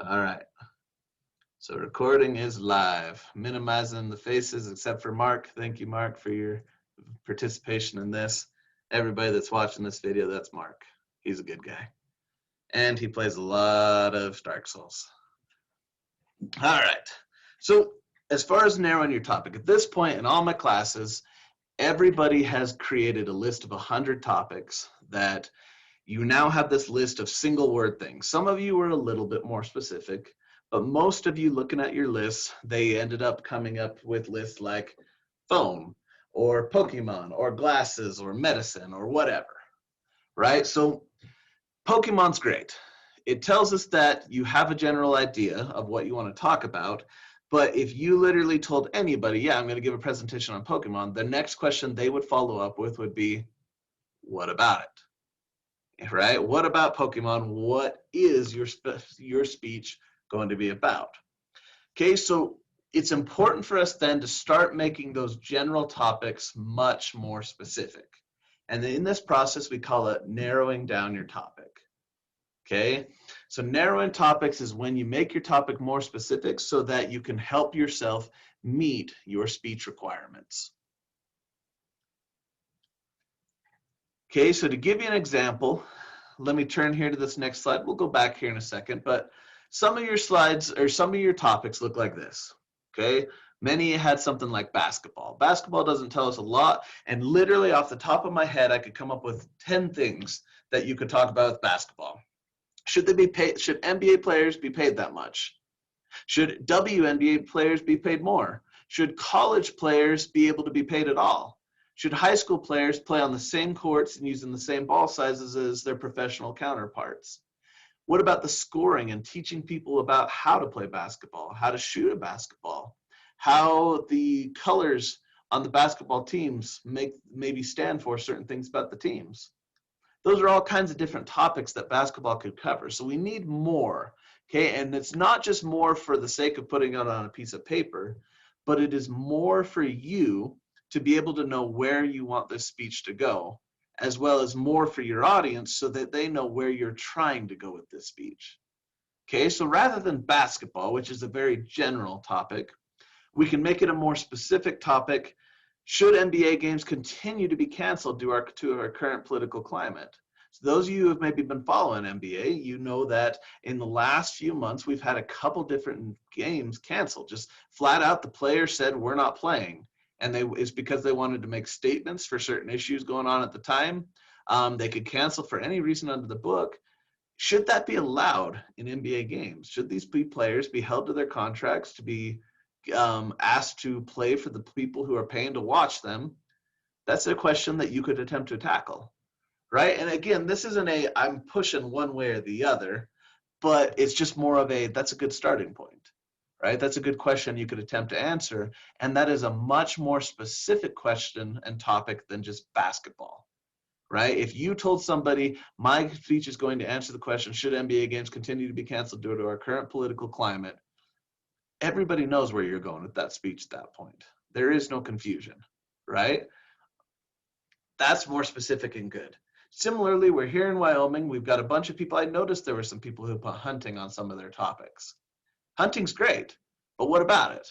All right. So recording is live. Minimizing the faces except for Mark. Thank you, Mark, for your participation in this. Everybody that's watching this video, that's Mark. He's a good guy. And he plays a lot of Dark Souls. All right. So as far as narrowing your topic, at this point in all my classes, everybody has created a list of 100 topics that you now have this list of single word things. Some of you were a little bit more specific, but most of you looking at your lists, they ended up coming up with lists like phone or Pokemon or glasses or medicine or whatever, right? So Pokemon's great. It tells us that you have a general idea of what you want to talk about, but if you literally told anybody, yeah, I'm going to give a presentation on Pokemon, the next question they would follow up with would be, what about it? Right? What about Pokemon? What is your speech going to be about? Okay, so it's important for us then to start making those general topics much more specific. And in this process, we call it narrowing down your topic. Okay, so narrowing topics is when you make your topic more specific so that you can help yourself meet your speech requirements. Okay, so to give you an example, let me turn here to this next slide. We'll go back here in a second, but some of your slides or some of your topics look like this, okay? Many had something like basketball. Basketball doesn't tell us a lot, and literally off the top of my head, I could come up with 10 things that you could talk about with basketball. Should they be paid? Should NBA players be paid that much? Should WNBA players be paid more? Should college players be able to be paid at all? Should high school players play on the same courts and using the same ball sizes as their professional counterparts? What about the scoring and teaching people about how to play basketball, how to shoot a basketball, how the colors on the basketball teams maybe stand for certain things about the teams? Those are all kinds of different topics that basketball could cover. So we need more, okay? And it's not just more for the sake of putting it on a piece of paper, but it is more for you to be able to know where you want this speech to go, as well as more for your audience so that they know where you're trying to go with this speech. Okay, so rather than basketball, which is a very general topic, we can make it a more specific topic. Should NBA games continue to be canceled due to our current political climate? So those of you who have maybe been following NBA, you know that in the last few months, we've had a couple different games canceled. Just flat out, the player said, we're not playing. And it's because they wanted to make statements for certain issues going on at the time. They could cancel for any reason under the book. Should that be allowed in NBA games? Should these players be held to their contracts to be asked to play for the people who are paying to watch them? That's a question that you could attempt to tackle, right? And again, this isn't I'm pushing one way or the other, but it's just more of that's a good starting point, right? That's a good question you could attempt to answer, and that is a much more specific question and topic than just basketball, right? If you told somebody, my speech is going to answer the question, should NBA games continue to be canceled due to our current political climate? Everybody knows where you're going with that speech at that point. There is no confusion, right? That's more specific and good. Similarly, we're here in Wyoming. We've got a bunch of people. I noticed there were some people who put hunting on some of their topics. Hunting's great, but what about it?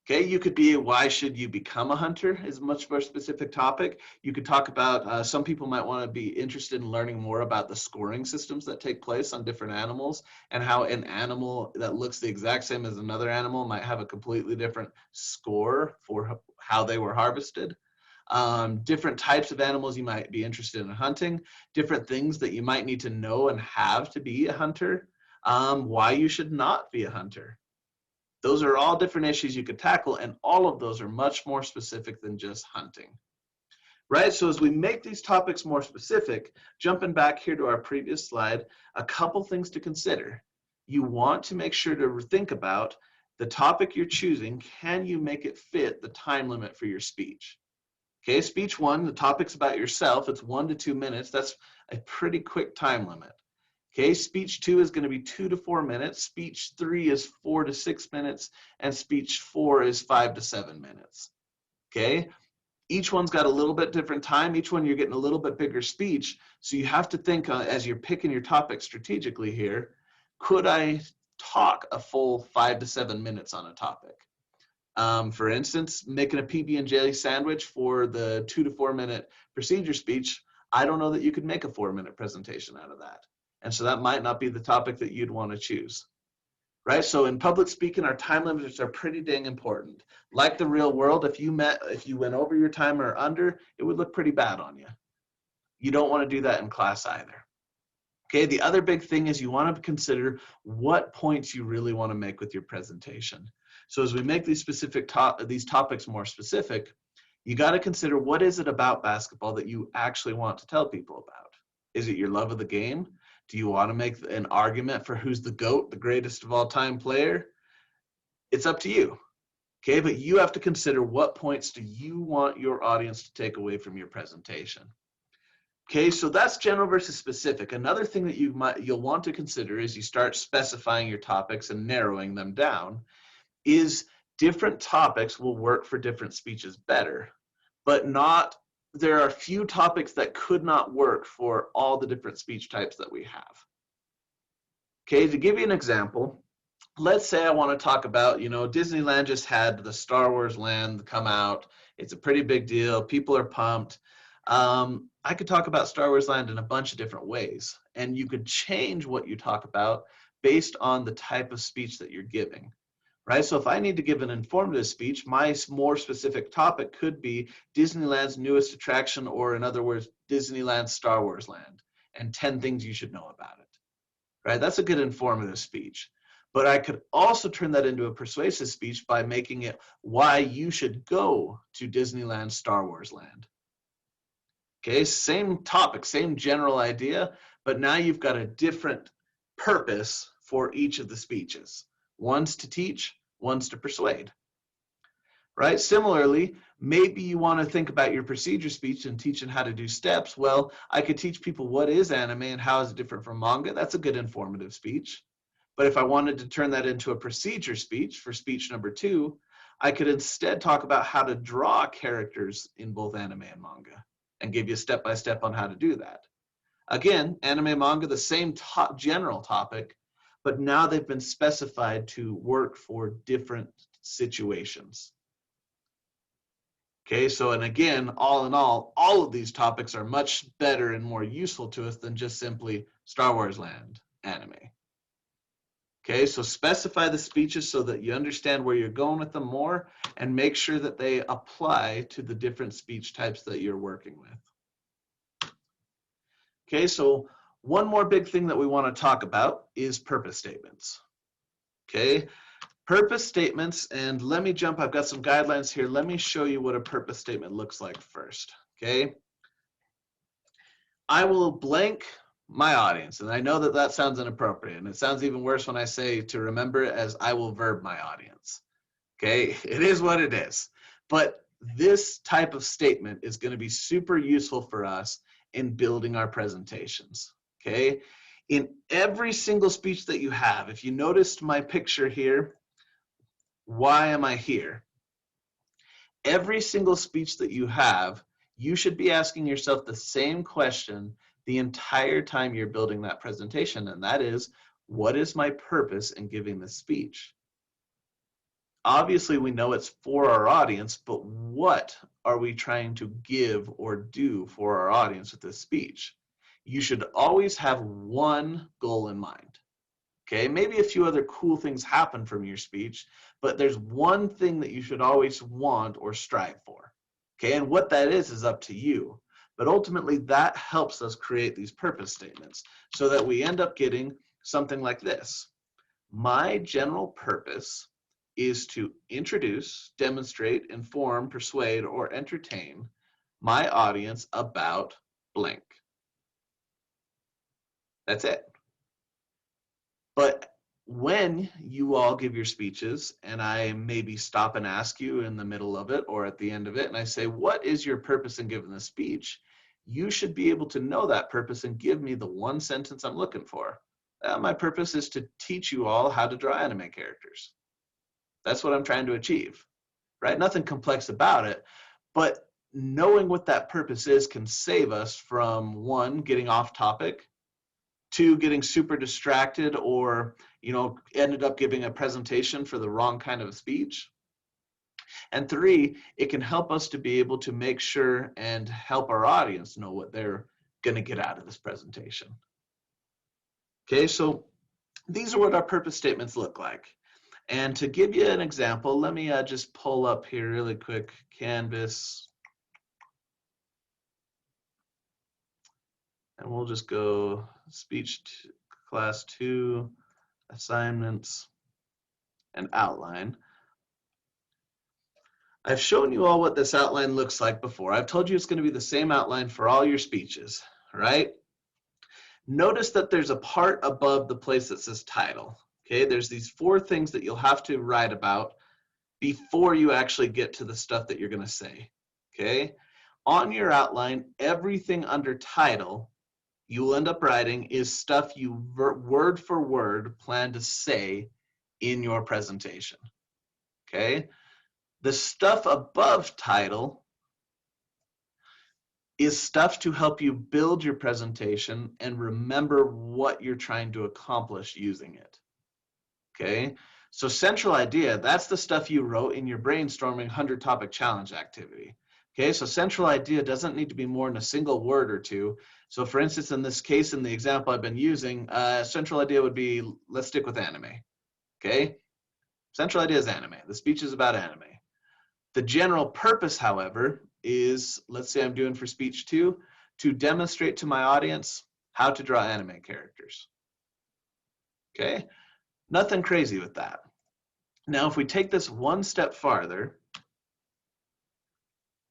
Okay, you could be, why should you become a hunter is a much more specific topic. You could talk about, some people might want to be interested in learning more about the scoring systems that take place on different animals and how an animal that looks the exact same as another animal might have a completely different score for how they were harvested. Different types of animals you might be interested in hunting, different things that you might need to know and have to be a hunter, why you should not be a hunter. Those are all different issues you could tackle, and all of those are much more specific than just hunting, right? So as we make these topics more specific, jumping back here to our previous slide, a couple things to consider. You want to make sure to think about the topic you're choosing. Can you make it fit the time limit for your speech? Okay, speech 1, the topic's about yourself. It's 1 to 2 minutes. That's a pretty quick time limit. Okay, speech 2 is going to be 2 to 4 minutes. Speech 3 is 4 to 6 minutes, and speech 4 is 5 to 7 minutes. Okay, each one's got a little bit different time. Each one you're getting a little bit bigger speech. So you have to think as you're picking your topic strategically here, could I talk a full 5 to 7 minutes on a topic. For instance, making a PB&J sandwich for the 2 to 4 minute procedure speech, I don't know that you could make a 4-minute presentation out of that. And so that might not be the topic that you'd want to choose. Right? So in public speaking, our time limiters are pretty dang important. Like the real world, if you went over your time or under, it would look pretty bad on you. You don't want to do that in class either. Okay, the other big thing is you want to consider what points you really want to make with your presentation. So as we make these topics more specific, you got to consider, what is it about basketball that you actually want to tell people about? Is it your love of the game? Do you want to make an argument for who's the GOAT, the greatest of all time player? It's up to you. Okay, but you have to consider, what points do you want your audience to take away from your presentation? Okay, so that's general versus specific. Another thing that you'll want to consider as you start specifying your topics and narrowing them down is different topics will work for different speeches better, but there are few topics that could not work for all the different speech types that we have. Okay, to give you an example, let's say I want to talk about, Disneyland just had the Star Wars land come out. It's a pretty big deal. People are pumped. I could talk about Star Wars land in a bunch of different ways, and you could change what you talk about based on the type of speech that you're giving, right? So if I need to give an informative speech, my more specific topic could be Disneyland's newest attraction, or in other words, Disneyland Star Wars land, and 10 things you should know about it, right? That's a good informative speech. But I could also turn that into a persuasive speech by making it why you should go to Disneyland Star Wars land. Okay, same topic, same general idea, but now you've got a different purpose for each of the speeches. One's to teach, one's to persuade. Right? Similarly, maybe you want to think about your procedure speech and teaching how to do steps. Well, I could teach people what is anime and how is it different from manga. That's a good informative speech. But if I wanted to turn that into a procedure speech for speech number 2, I could instead talk about how to draw characters in both anime and manga and give you a step-by-step on how to do that. Again, anime, manga, the same general topic, but now they've been specified to work for different situations. Okay, so, and again, all in all of these topics are much better and more useful to us than just simply Star Wars land anime. Okay, so specify the speeches so that you understand where you're going with them more, and make sure that they apply to the different speech types that you're working with. Okay, so one more big thing that we want to talk about is purpose statements. Okay, purpose statements, and let me jump, I've got some guidelines here. Let me show you what a purpose statement looks like first. Okay, I will blank my audience, and I know that that sounds inappropriate, and it sounds even worse when I say to remember it as I will verb my audience. Okay, it is what it is, but this type of statement is going to be super useful for us in building our presentations. Okay, in every single speech that you have, if you noticed my picture here, why am I here? Every single speech that you have, you should be asking yourself the same question the entire time you're building that presentation, and that is, what is my purpose in giving this speech? Obviously, we know it's for our audience, but what are we trying to give or do for our audience with this speech? You should always have one goal in mind. Okay, maybe a few other cool things happen from your speech, but there's one thing that you should always want or strive for. Okay, and what that is up to you. But ultimately, that helps us create these purpose statements so that we end up getting something like this. My general purpose is to introduce, demonstrate, inform, persuade, or entertain my audience about blank. That's it. But when you all give your speeches, and I maybe stop and ask you in the middle of it or at the end of it, and I say, what is your purpose in giving this speech? You should be able to know that purpose and give me the one sentence I'm looking for. My purpose is to teach you all how to draw anime characters. That's what I'm trying to achieve, right? Nothing complex about it, but knowing what that purpose is can save us from, one, getting off topic, 2, getting super distracted or, ended up giving a presentation for the wrong kind of speech. And 3, it can help us to be able to make sure and help our audience know what they're going to get out of this presentation. Okay, so these are what our purpose statements look like. And to give you an example, let me just pull up here really quick, Canvas. And we'll just go Speech Class 2, Assignments, and Outline. I've shown you all what this outline looks like before. I've told you it's going to be the same outline for all your speeches, right? Notice that there's a part above the place that says title. Okay, there's these 4 things that you'll have to write about before you actually get to the stuff that you're going to say. Okay, on your outline, everything under title you will end up writing is stuff you word for word plan to say in your presentation. Okay, the stuff above title is stuff to help you build your presentation and remember what you're trying to accomplish using it. Okay, so central idea, that's the stuff you wrote in your brainstorming 100-topic challenge activity. Okay, so central idea doesn't need to be more than a single word or 2. So for instance, in this case, in the example I've been using, central idea would be, let's stick with anime. Okay, central idea is anime. The speech is about anime. The general purpose, however, is, let's say I'm doing for Speech 2, to demonstrate to my audience how to draw anime characters. Okay, nothing crazy with that. Now, if we take this one step farther,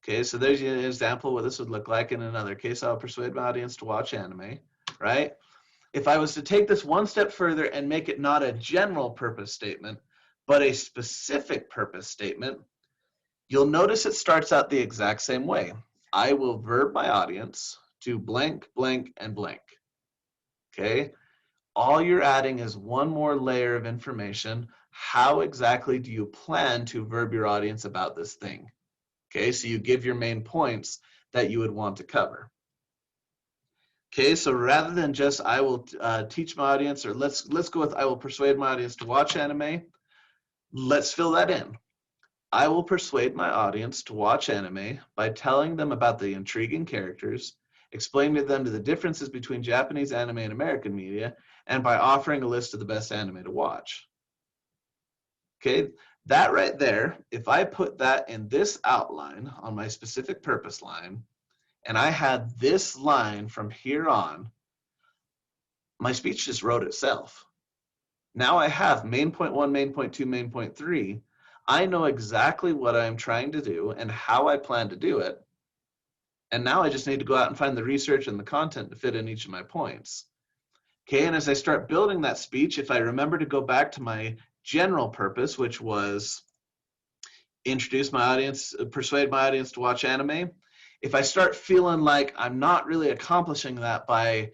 okay, so there's an example of what this would look like. In another case, I'll persuade my audience to watch anime, right? If I was to take this one step further and make it not a general purpose statement, but a specific purpose statement, you'll notice it starts out the exact same way. I will verb my audience to blank, blank, and blank. Okay? All you're adding is one more layer of information. How exactly do you plan to verb your audience about this thing? Okay, so you give your main points that you would want to cover. Okay, so rather than just I will teach my audience, or let's go with I will persuade my audience to watch anime, let's fill that in. I will persuade my audience to watch anime by telling them about the intriguing characters, explaining to them the differences between Japanese anime and American media, and by offering a list of the best anime to watch. Okay, that right there, if I put that in this outline on my specific purpose line, and I had this line from here on, my speech just wrote itself. Now I have main point 1, main point 2, main point 3. I know exactly what I'm trying to do and how I plan to do it. And now I just need to go out and find the research and the content to fit in each of my points. Okay, and as I start building that speech, if I remember to go back to my general purpose, which was introduce my audience, persuade my audience to watch anime, if I start feeling like I'm not really accomplishing that by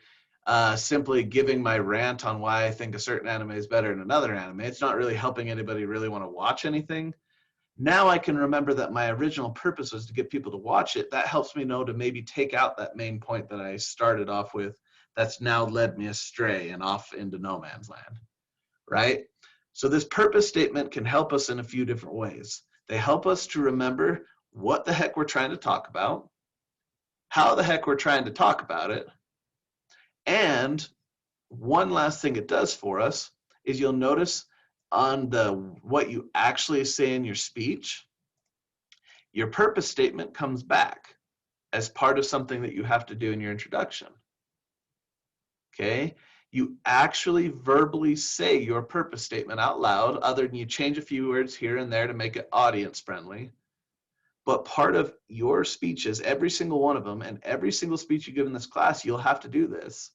simply giving my rant on why I think a certain anime is better than another anime, it's not really helping anybody really want to watch anything. Now I can remember that my original purpose was to get people to watch it. That helps me know to maybe take out that main point that I started off with that's now led me astray and off into no man's land, right? So this purpose statement can help us in a few different ways. They help us to remember what the heck we're trying to talk about, how the heck we're trying to talk about it, and one last thing it does for us is you'll notice on what you actually say in your speech, your purpose statement comes back as part of something that you have to do in your introduction. Okay? You actually verbally say your purpose statement out loud, other than you change a few words here and there to make it audience friendly. But part of your speeches, every single one of them, and every single speech you give in this class, you'll have to do this.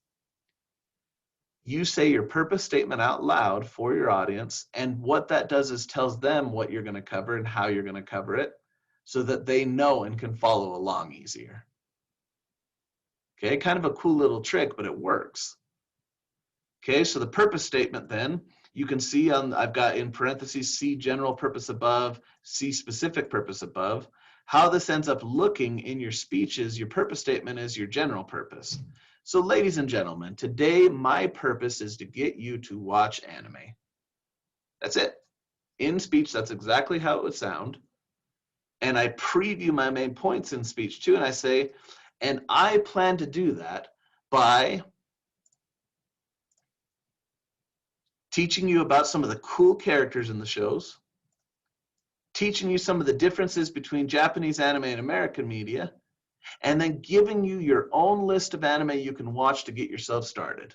You say your purpose statement out loud for your audience, and what that does is tells them what you're going to cover and how you're going to cover it so that they know and can follow along easier. Okay, kind of a cool little trick, but it works. Okay, so the purpose statement then, you can see I've got in parentheses C general purpose above, C specific purpose above. How this ends up looking in your speech is your purpose statement is your general purpose. So ladies and gentlemen, today my purpose is to get you to watch anime. That's it. In Speeche, that's exactly how it would sound. And I preview my main points in Speeche too, and I say, and I plan to do that by teaching you about some of the cool characters in the shows, teaching you some of the differences between Japanese anime and American media, and then giving you your own list of anime you can watch to get yourself started.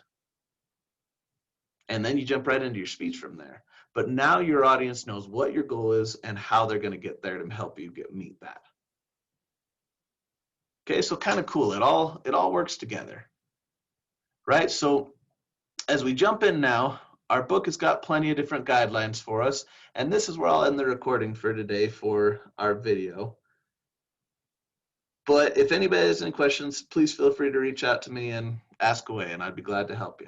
And then you jump right into your Speeche from there. But now your audience knows what your goal is and how they're going to get there to help you meet that. Okay, so kind of cool. It all works together, right? So as we jump in now, our book has got plenty of different guidelines for us, and this is where I'll end the recording for today for our video. But if anybody has any questions, please feel free to reach out to me and ask away, and I'd be glad to help you.